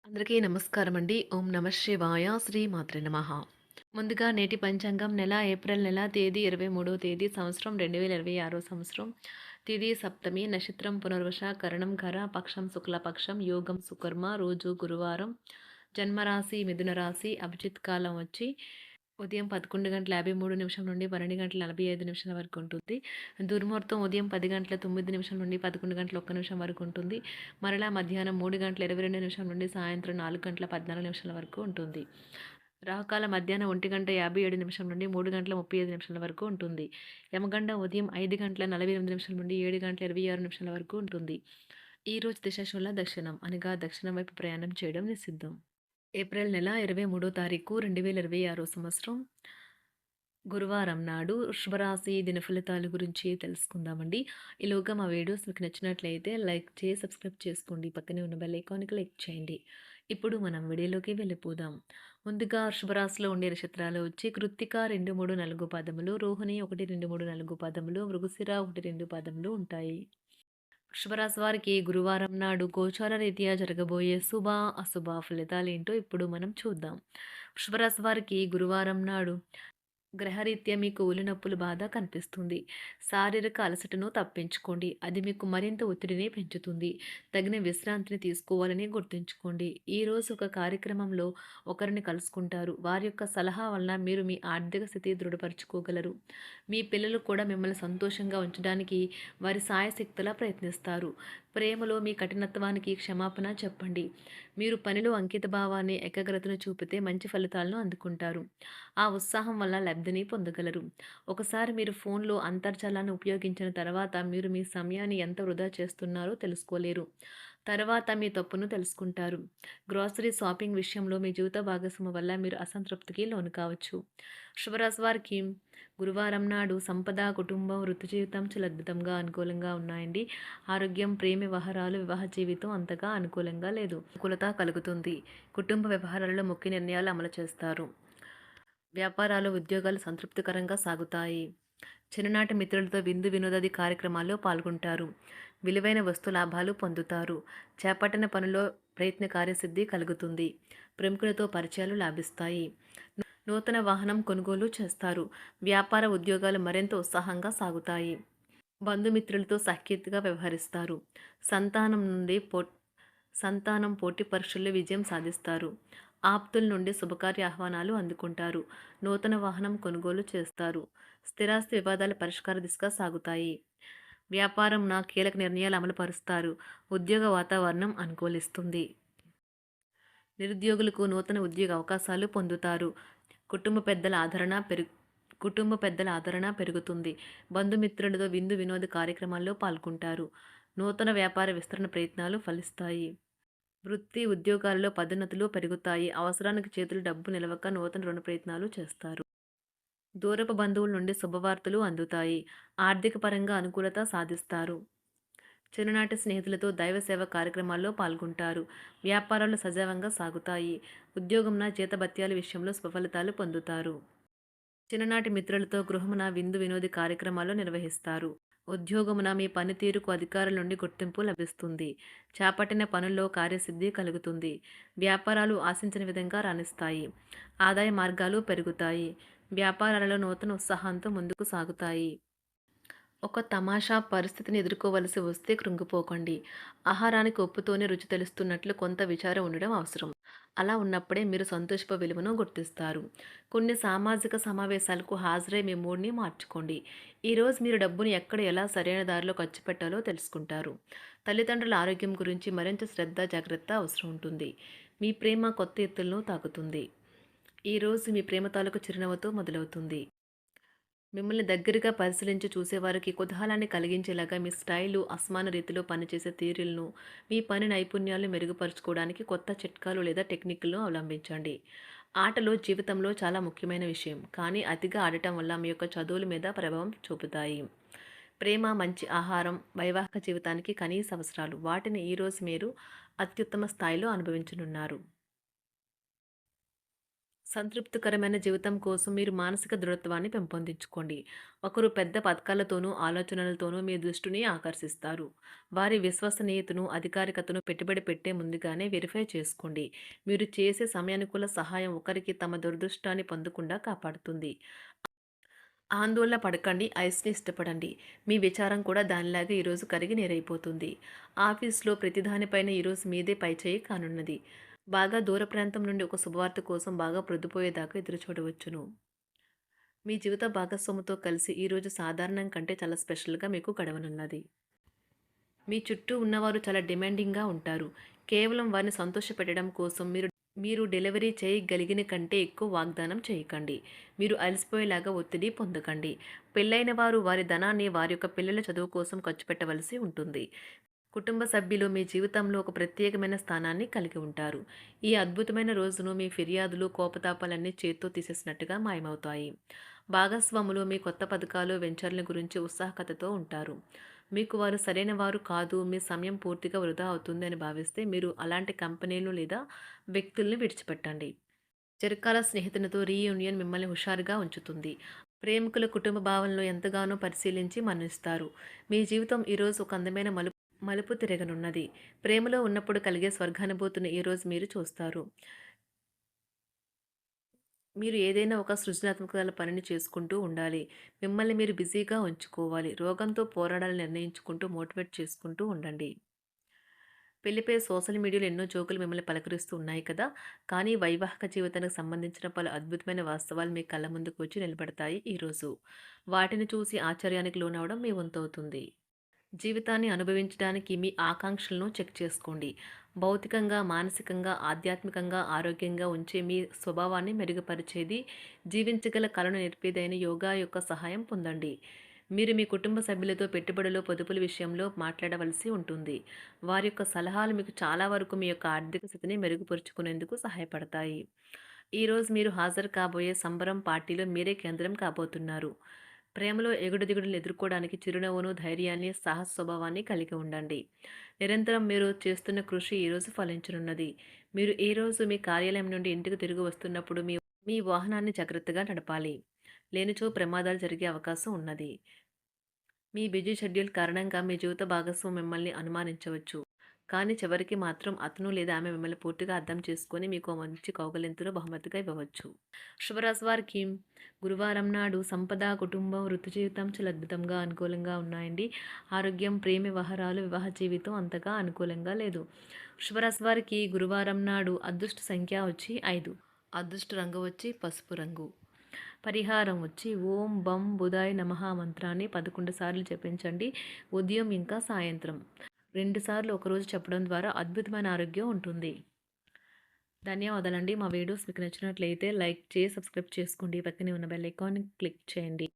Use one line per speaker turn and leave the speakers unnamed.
అందరికీ నమస్కారం అండి. ఓం నమ శివాయ. శ్రీ మాత్రే నమః. ముందుగా నేటి పంచాంగం నెల ఏప్రిల్ నెల తేదీ 23వ తేదీ సంవత్సరం 2026 సంవత్సరం. తిథి సప్తమి, నక్షత్రం పునర్వస, కరణం ఖర, పక్షం శుక్లపక్షం, యోగం సుకర్మ, రోజు గురువారం, జన్మరాశి మిథున రాశి, అభిజిత్ కాలం వచ్చి ఉదయం 11:53 నుండి 12:45 వరకు ఉంటుంది. దుర్ముహూర్తం ఉదయం 10:09 నుండి 11:01 వరకు ఉంటుంది. మరలా మధ్యాహ్నం 3:22 నుండి సాయంత్రం 4:14 వరకు ఉంటుంది. రాహుకాలం మధ్యాహ్నం 1:57 నుండి 3:35 వరకు ఉంటుంది. యమగండం ఉదయం 5:48 నుండి 7:26 వరకు ఉంటుంది. ఈరోజు దిశాశూల దక్షిణం అనగా దక్షిణం వైపు ప్రయాణం చేయడం నిషిద్ధం. ఏప్రిల్ నెల 23వ తారీఖు 2026 సంవత్సరం గురువారం నాడు వృషభరాశి దిన ఫలితాల గురించి తెలుసుకుందామండి. ఈలోగా మా వీడియోస్ మీకు నచ్చినట్లయితే లైక్ చేసి సబ్స్క్రైబ్ చేసుకోండి. పక్కనే ఉన్న బెల్ ఐకాన్కి క్లిక్ చేయండి. ఇప్పుడు మనం వీడియోలోకి వెళ్ళిపోదాం. ముందుగా వృషభరాశిలో ఉండే నక్షత్రాలు వచ్చి కృత్తిక 2, 3, 4 పాదములు, రోహిణి 1, 2, 3, 4 పాదములు, మృగశిర 1, 2 పాదములు ఉంటాయి. వృషభరాశి వారికి గురువారం నాడు గోచార రీత్యా జరగబోయే శుభ అశుభ ఫలితాలేంటో ఇప్పుడు మనం చూద్దాం. వృషభరాశి వారికి గురువారం నాడు గ్రహరీత్యా మీకు ఒళ్ళు బాధ కనిపిస్తుంది. శారీరక అలసటను తప్పించుకోండి. అది మీకు మరింత ఒత్తిడిని పెంచుతుంది. తగిన విశ్రాంతిని తీసుకోవాలని గుర్తుంచుకోండి. ఈరోజు ఒక కార్యక్రమంలో ఒకరిని కలుసుకుంటారు. వారి యొక్క సలహా వలన మీరు మీ ఆర్థిక స్థితి దృఢపరచుకోగలరు. మీ పిల్లలు కూడా మిమ్మల్ని సంతోషంగా ఉంచడానికి వారి సాయశక్తులా ప్రయత్నిస్తారు. ప్రేమలో మీ కఠినత్వానికి క్షమాపణ చెప్పండి. మీరు పనిలో అంకితభావాన్ని, ఏకాగ్రతను చూపితే మంచి ఫలితాలను అందుకుంటారు. ఆ ఉత్సాహం వల్ల లబ్ధిని పొందగలరు. ఒకసారి మీరు ఫోన్లో అంతర్జాలాన్ని ఉపయోగించిన తర్వాత మీరు మీ సమయాన్ని ఎంత వృధా చేస్తున్నారో తెలుసుకోలేరు. తర్వాత మీ తప్పును తెలుసుకుంటారు. గ్రోసరీ షాపింగ్ విషయంలో మీ జీవిత భాగస్వామి వల్ల మీరు అసంతృప్తికి లోను కావచ్చు. శుభరాశి వారికి గురువారం నాడు సంపద, కుటుంబం, వృత్తి జీవితం చాలా అద్భుతంగా అనుకూలంగా ఉన్నాయండి. ఆరోగ్యం, ప్రేమ వ్యవహారాలు, వివాహ జీవితం అంతగా అనుకూలంగా లేదు. అనుకూలత కలుగుతుంది. కుటుంబ వ్యవహారాలలో ముఖ్య నిర్ణయాలు అమలు చేస్తారు. వ్యాపారాలు, ఉద్యోగాలు సంతృప్తికరంగా సాగుతాయి. చిన్ననాటి మిత్రులతో విందు వినోదాది కార్యక్రమాల్లో పాల్గొంటారు. విలువైన వస్తు లాభాలు పొందుతారు. చేపట్టిన పనిలో ప్రయత్న కార్యసిద్ధి కలుగుతుంది. ప్రముఖులతో పరిచయాలు లాభిస్తాయి. నూతన వాహనం కొనుగోలు చేస్తారు. వ్యాపార ఉద్యోగాలు మరింత ఉత్సాహంగా సాగుతాయి. బంధుమిత్రులతో సఖ్యతగా వ్యవహరిస్తారు. సంతానం నుండి సంతానం పోటీ పరీక్షల్లో విజయం సాధిస్తారు. ఆప్తుల నుండి శుభకార్య ఆహ్వానాలు అందుకుంటారు. నూతన వాహనం కొనుగోలు చేస్తారు. స్థిరాస్తి వివాదాల పరిష్కార దిశగా సాగుతాయి. వ్యాపారంన కీలక నిర్ణయాలు అమలుపరుస్తారు. ఉద్యోగ వాతావరణం అనుకూలిస్తుంది. నిరుద్యోగులకు నూతన ఉద్యోగ అవకాశాలు పొందుతారు. కుటుంబ పెద్దల ఆదరణ పెరుగుతుంది. బంధుమిత్రులతో విందు వినోద కార్యక్రమాల్లో పాల్గొంటారు. నూతన వ్యాపార విస్తరణ ప్రయత్నాలు ఫలిస్తాయి. వృత్తి ఉద్యోగాల్లో పదోన్నతులు పెరుగుతాయి. అవసరానికి చేతులు డబ్బు నిలవక నూతన రుణ ప్రయత్నాలు చేస్తారు. దూరపు బంధువుల నుండి శుభవార్తలు అందుతాయి. ఆర్థిక పరంగా అనుకూలత సాధిస్తారు. చిన్ననాటి స్నేహితులతో దైవ సేవ కార్యక్రమాల్లో పాల్గొంటారు. వ్యాపారాలు సజావంగా సాగుతాయి. ఉద్యోగంన జీతభత్యాల విషయంలో స్వఫలితాలు పొందుతారు. చిన్ననాటి మిత్రులతో గృహమున విందు వినోది కార్యక్రమాలు నిర్వహిస్తారు. ఉద్యోగమున మీ పనితీరుకు అధికారుల నుండి గుర్తింపు లభిస్తుంది. చేపట్టిన పనుల్లో కార్యసిద్ధి కలుగుతుంది. వ్యాపారాలు ఆశించిన విధంగా రాణిస్తాయి. ఆదాయ మార్గాలు పెరుగుతాయి. వ్యాపారాలలో నూతన ఉత్సాహంతో ముందుకు సాగుతాయి. ఒక తమాషా పరిస్థితిని ఎదుర్కోవలసి వస్తే కృంగిపోకండి. ఆహారానికి ఉప్పుతోనే రుచి తెలుస్తున్నట్లు కొంత విచారం ఉండడం అవసరం. అలా ఉన్నప్పుడే మీరు సంతోషపు విలువను గుర్తిస్తారు. కొన్ని సామాజిక సమావేశాలకు హాజరై మీ మూడ్ని మార్చుకోండి. ఈరోజు మీరు డబ్బుని ఎక్కడ ఎలా సరైన దారిలో ఖర్చు పెట్టాలో తెలుసుకుంటారు. తల్లిదండ్రుల ఆరోగ్యం గురించి మరింత శ్రద్ధ, జాగ్రత్త అవసరం ఉంటుంది. మీ ప్రేమ కొత్త ఎత్తులను తాకుతుంది. ఈరోజు మీ ప్రేమ తాలూకు చిరునవ్వుతో మొదలవుతుంది. మిమ్మల్ని దగ్గరగా పరిశీలించి చూసేవారికి కుతూహలాన్ని కలిగించేలాగా మీ స్టైలు, అసమాన రీతిలో పనిచేసే తీరులను, మీ పని నైపుణ్యాలను మెరుగుపరుచుకోవడానికి కొత్త చిట్కాలు లేదా టెక్నిక్లను అవలంబించండి. ఆటలు జీవితంలో చాలా ముఖ్యమైన విషయం, కానీ అతిగా ఆడటం వల్ల మీ యొక్క చదువుల మీద ప్రభావం చూపుతాయి. ప్రేమ, మంచి ఆహారం, వైవాహిక జీవితానికి కనీస అవసరాలు. వాటిని ఈరోజు మీరు అత్యుత్తమ స్థాయిలో అనుభవించనున్నారు. సంతృప్తికరమైన జీవితం కోసం మీరు మానసిక దృఢత్వాన్ని పెంపొందించుకోండి. ఒకరు పెద్ద పథకాలతోనూ, ఆలోచనలతోనూ మీ దృష్టిని ఆకర్షిస్తారు. వారి విశ్వసనీయతను, అధికారికతను పెట్టుబడి పెట్టే ముందుగానే వెరిఫై చేసుకోండి. మీరు చేసే సమయానుకూల సహాయం ఒకరికి తమ దురదృష్టాన్ని పొందకుండా కాపాడుతుంది. ఆందోళన పడకండి. ఐస్‌ని ఇష్టపడండి. మీ విచారం కూడా దానిలాగే ఈరోజు కరిగి నీరైపోతుంది. ఆఫీస్‌లో ప్రతి దానిపైన ఈరోజు మీదే పైచేయి కానున్నది. బాగా దూర ప్రాంతం నుండి ఒక శుభవార్త కోసం బాగా ప్రొద్దుపోయేదాకా ఎదురుచూడవచ్చును. మీ జీవిత భాగస్వామితో కలిసి ఈరోజు సాధారణం కంటే చాలా స్పెషల్‌గా మీకు గడవనున్నది. మీ చుట్టూ ఉన్నవారు చాలా డిమాండింగ్‌గా ఉంటారు. కేవలం వారిని సంతోషపెట్టడం కోసం మీరు మీరు డెలివరీ చేయగలిగిన కంటే ఎక్కువ వాగ్దానం చేయకండి. మీరు అలసిపోయేలాగా ఒత్తిడి పొందకండి. పెళ్ళైన వారు వారి ధనాన్ని వారి యొక్క పిల్లల చదువు కోసం ఖర్చు పెట్టవలసి ఉంటుంది. కుటుంబ సభ్యులు మీ జీవితంలో ఒక ప్రత్యేకమైన స్థానాన్ని కలిగి ఉంటారు. ఈ అద్భుతమైన రోజును మీ ఫిర్యాదులు, కోపతాపాలన్నీ చేత్తో తీసేసినట్టుగా మాయమవుతాయి. భాగస్వాములు మీ కొత్త పథకాలు, వెంచర్ల గురించి ఉత్సాహకతతో ఉంటారు. మీకు వారు సరైన వారు కాదు, మీ సమయం పూర్తిగా వృధా అవుతుంది అని భావిస్తే మీరు అలాంటి కంపెనీలు లేదా వ్యక్తుల్ని విడిచిపెట్టండి. చిరకాల స్నేహితునితో రీయూనియన్ మిమ్మల్ని హుషారుగా ఉంచుతుంది. ప్రేమికుల కుటుంబ భావనలు ఎంతగానో పరిశీలించి మన్నిస్తారు. మీ జీవితం ఈరోజు ఒక అందమైన మలుపు తిరగనున్నది. ప్రేమలో ఉన్నప్పుడు కలిగే స్వర్గానుభూతిని ఈరోజు మీరు చూస్తారు. మీరు ఏదైనా ఒక సృజనాత్మక పనిని చేసుకుంటూ ఉండాలి. మిమ్మల్ని మీరు బిజీగా ఉంచుకోవాలి. రోగంతో పోరాడాలని నిర్ణయించుకుంటూ మోటివేట్ చేసుకుంటూ ఉండండి. పెళ్లిపై సోషల్ మీడియాలో ఎన్నో జోకులు మిమ్మల్ని పలకరిస్తూ ఉన్నాయి కదా! కానీ వైవాహిక జీవితానికి సంబంధించిన పలు అద్భుతమైన వాస్తవాలు మీ కళ్ళ ముందుకు వచ్చి నిలబడతాయి ఈరోజు. వాటిని చూసి ఆశ్చర్యానికి లోనవ్వడం మీ వంతవుతుంది. జీవితాన్ని అనుభవించడానికి మీ ఆకాంక్షలను చెక్ చేసుకోండి. భౌతికంగా, మానసికంగా, ఆధ్యాత్మికంగా ఆరోగ్యంగా ఉంచే మీ స్వభావాన్ని మెరుగుపరిచేది, జీవించగల కళను నేర్పేదైన యోగా యొక్క సహాయం పొందండి. మీరు మీ కుటుంబ సభ్యులతో పెట్టుబడులు, పొదుపుల విషయంలో మాట్లాడవలసి ఉంటుంది. వారి యొక్క సలహాలు మీకు చాలా వరకు మీ యొక్క ఆర్థిక స్థితిని మెరుగుపరుచుకునేందుకు సహాయపడతాయి. ఈరోజు మీరు హాజరు కాబోయే సంబరం పార్టీలో మీరే కేంద్రం కాబోతున్నారు. ప్రేమలో ఎగుడుదిగుడులు ఎదుర్కోవడానికి చిరునవ్వును, ధైర్యాన్ని, సాహస స్వభావాన్ని కలిగి ఉండండి. నిరంతరం మీరు చేస్తున్న కృషి ఈరోజు ఫలించనున్నది. మీరు ఈరోజు మీ కార్యాలయం నుండి ఇంటికి తిరిగి వస్తున్నప్పుడు మీ మీ వాహనాన్ని జాగ్రత్తగా నడపాలి. లేనిచో ప్రమాదాలు జరిగే అవకాశం ఉన్నది. మీ బిజీ షెడ్యూల్ కారణంగా మీ జీవిత భాగస్వామి మిమ్మల్ని అనుమానించవచ్చు. కానీ చివరికి మాత్రం అతను లేదా ఆమె మిమ్మల్ని పూర్తిగా అర్థం చేసుకొని మీకు ఓ మంచి కౌగిలింతను బహుమతిగా ఇవ్వవచ్చు. శుభరాశి వారికి గురువారం నాడు సంపద, కుటుంబం, వృత్తి జీవితం చాలా అద్భుతంగా అనుకూలంగా ఉన్నాయండి. ఆరోగ్యం, ప్రేమ వ్యవహారాలు, వివాహ జీవితం అంతగా అనుకూలంగా లేదు. శుభరాశి వారికి గురువారం నాడు అదృష్ట సంఖ్య వచ్చి 5. అదృష్ట రంగు వచ్చి పసుపు రంగు. పరిహారం వచ్చి ఓం బం బుధాయ నమః మంత్రాన్ని 11 సార్లు జపించండి. ఉదయం ఇంకా సాయంత్రం 2 సార్లు ఒకరోజు చెప్పడం ద్వారా అద్భుతమైన ఆరోగ్యం ఉంటుంది. ధన్యవాదాలండి. మా వీడియోస్ మీకు నచ్చినట్లయితే లైక్ చేసి సబ్స్క్రైబ్ చేసుకోండి. పక్కనే ఉన్న బెల్ ఐకాన్ని క్లిక్ చేయండి.